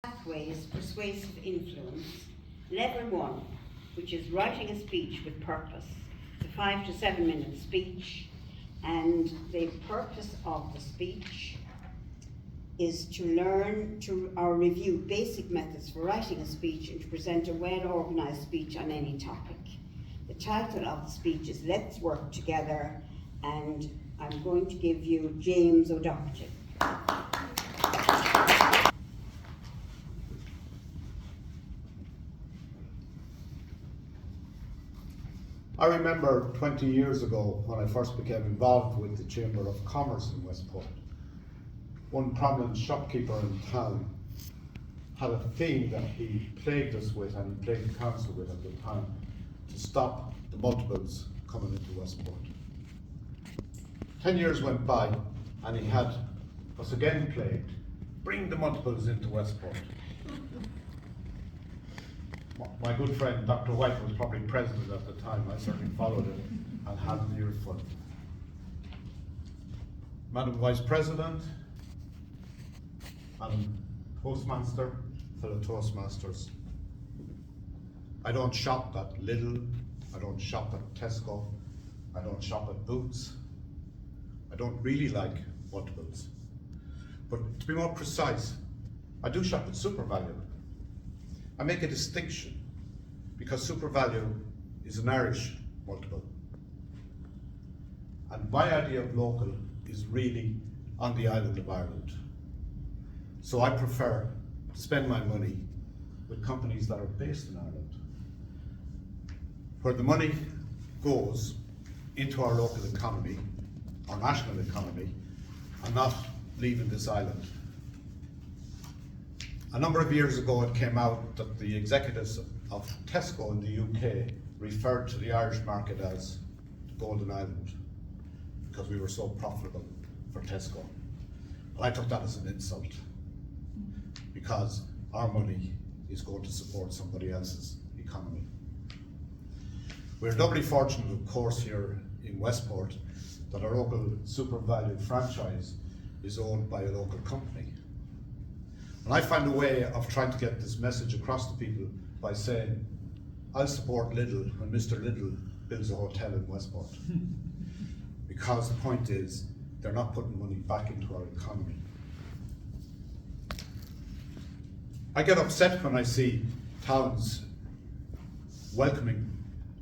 Pathways Persuasive Influence, Level 1, which is writing a speech with purpose. It's a 5 to 7 minute speech, and the purpose of the speech is to learn or review basic methods for writing a speech and to present a well-organised speech on any topic. The title of the speech is Let's Work Together, and I'm going to give you James Doherty. I remember 20 years ago when I first became involved with the Chamber of Commerce in Westport. One prominent shopkeeper in town had a theme that he plagued us with, and he plagued the council with at the time, to stop the multiples coming into Westport. 10 years went by and he had us again plagued, bring the multiples into Westport. My good friend Dr. White was probably president at the time. I certainly followed it and had an earful. Madam Vice President, Madam Toastmaster, fellow Toastmasters, I don't shop at Lidl, I don't shop at Tesco, I don't shop at Boots. I don't really like multiples. But to be more precise, I do shop at SuperValu. I make a distinction because SuperValu is an Irish multiple. And my idea of local is really on the island of Ireland. So I prefer to spend my money with companies that are based in Ireland, where the money goes into our local economy, our national economy, and not leaving this island. A number of years ago it came out that the executives of Tesco in the UK referred to the Irish market as the Golden Island because we were so profitable for Tesco. And I took that as an insult because our money is going to support somebody else's economy. We're doubly fortunate, of course, here in Westport that our local SuperValu franchise is owned by a local company. And I find a way of trying to get this message across to people by saying, I'll support Lidl when Mr. Lidl builds a hotel in Westport. Because the point is, they're not putting money back into our economy. I get upset when I see towns welcoming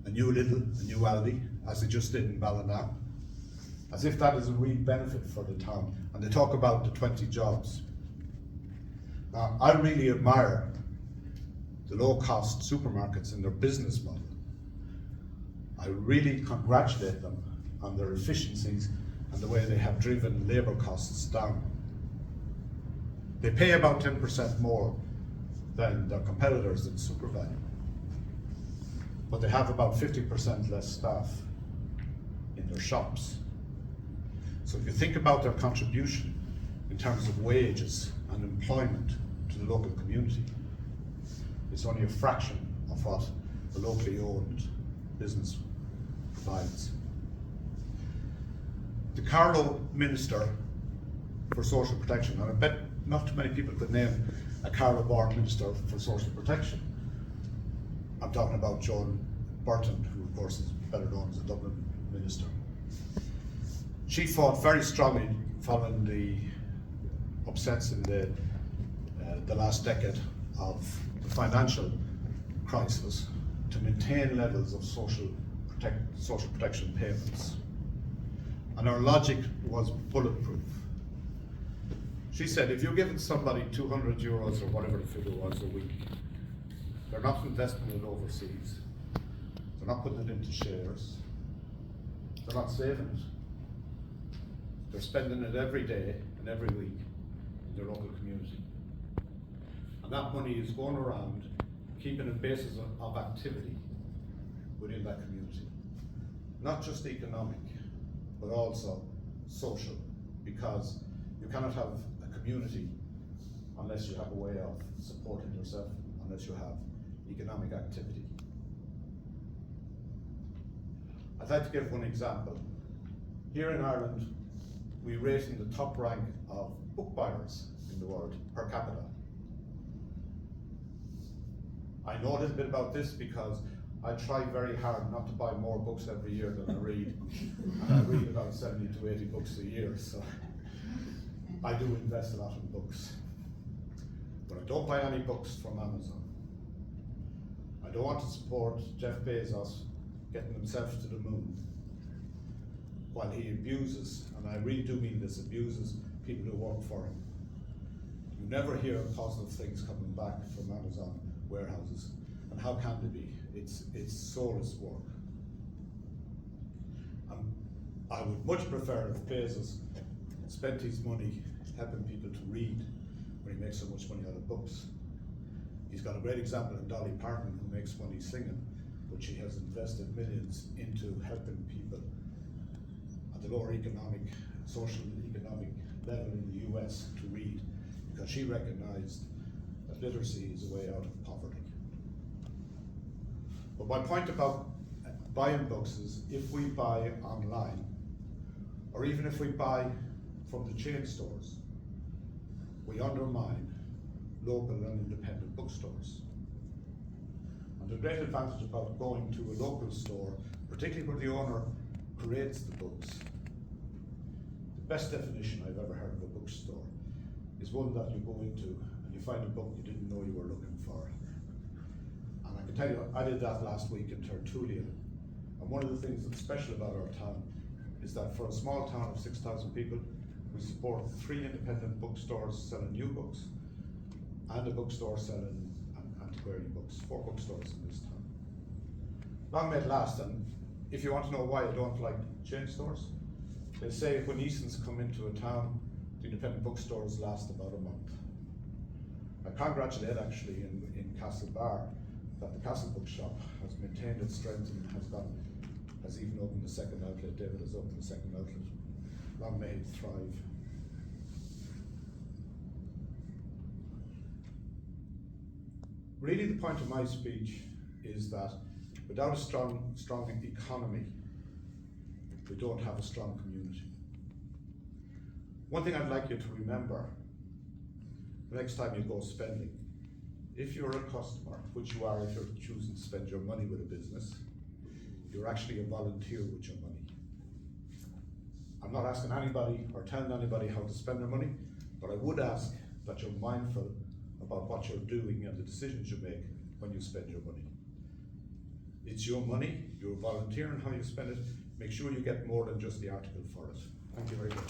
a new Lidl, a new Aldi, as they just did in Ballina, as if that is a real benefit for the town. And they talk about the 20 jobs. Now, I really admire the low-cost supermarkets and their business model. I really congratulate them on their efficiencies and the way they have driven labour costs down. They pay about 10% more than their competitors in SuperValu, but they have about 50% less staff in their shops. So if you think about their contribution in terms of wages and employment to the local community, it's only a fraction of what the locally owned business provides. The Carlow Minister for Social Protection, and I bet not too many people could name a Carlow-born Minister for Social Protection. I'm talking about Joan Burton, who of course is better known as a Dublin Minister. She fought very strongly following the upsets in the last decade of the financial crisis to maintain levels of social protection payments. And our logic was bulletproof. She said, if you're giving somebody 200 euros or whatever the figure was a week, they're not investing it overseas. They're not putting it into shares. They're not saving it. They're spending it every day and every week in their local community. And that money is going around keeping a basis of activity within that community. Not just economic, but also social, because you cannot have a community unless you have a way of supporting yourself, unless you have economic activity. I'd like to give one example. Here in Ireland, we rate in the top rank of book buyers in the world per capita. I know a little bit about this because I try very hard not to buy more books every year than I read. And I read about 70 to 80 books a year, so I do invest a lot in books. But I don't buy any books from Amazon. I don't want to support Jeff Bezos getting himself to the moon while he abuses, and I really do mean this, abuses people who work for him. You never hear positive things coming back from Amazon warehouses, and how can they be? It's soulless work. I would much prefer if Bezos spent his money helping people to read when he makes so much money out of books. He's got a great example in Dolly Parton, who makes money singing, but she has invested millions into helping people at the lower social economic level in the US to read, because she recognized that literacy is a way out of poverty. But my point about buying books is, if we buy online, or even if we buy from the chain stores, we undermine local and independent bookstores. And the great advantage about going to a local store, particularly where the owner creates the books, the best definition I've ever heard of a bookstore is one that you go into and you find a book you didn't know you were looking for. And I can tell you, I did that last week in Tertullian. And one of the things that's special about our town is that for a small town of 6,000 people, we support 3 independent bookstores selling new books, and a bookstore selling antiquarian books, 4 bookstores in this town. Long may it last, and if you want to know why I don't like chain stores, they say when Easons come into a town, the independent bookstores last about a month. I congratulate actually in Castlebar that the Castle Bookshop has maintained its strength and has even opened a second outlet. David has opened a second outlet. Long may it thrive. Really, the point of my speech is that without a strong economy, we don't have a strong community. One thing I'd like you to remember the next time you go spending, if you're a customer, which you are if you're choosing to spend your money with a business, you're actually a volunteer with your money. I'm not asking anybody or telling anybody how to spend their money, but I would ask that you're mindful about what you're doing and the decisions you make when you spend your money. It's your money, you're volunteering how you spend it. Make sure you get more than just the article for it. Thank you very much.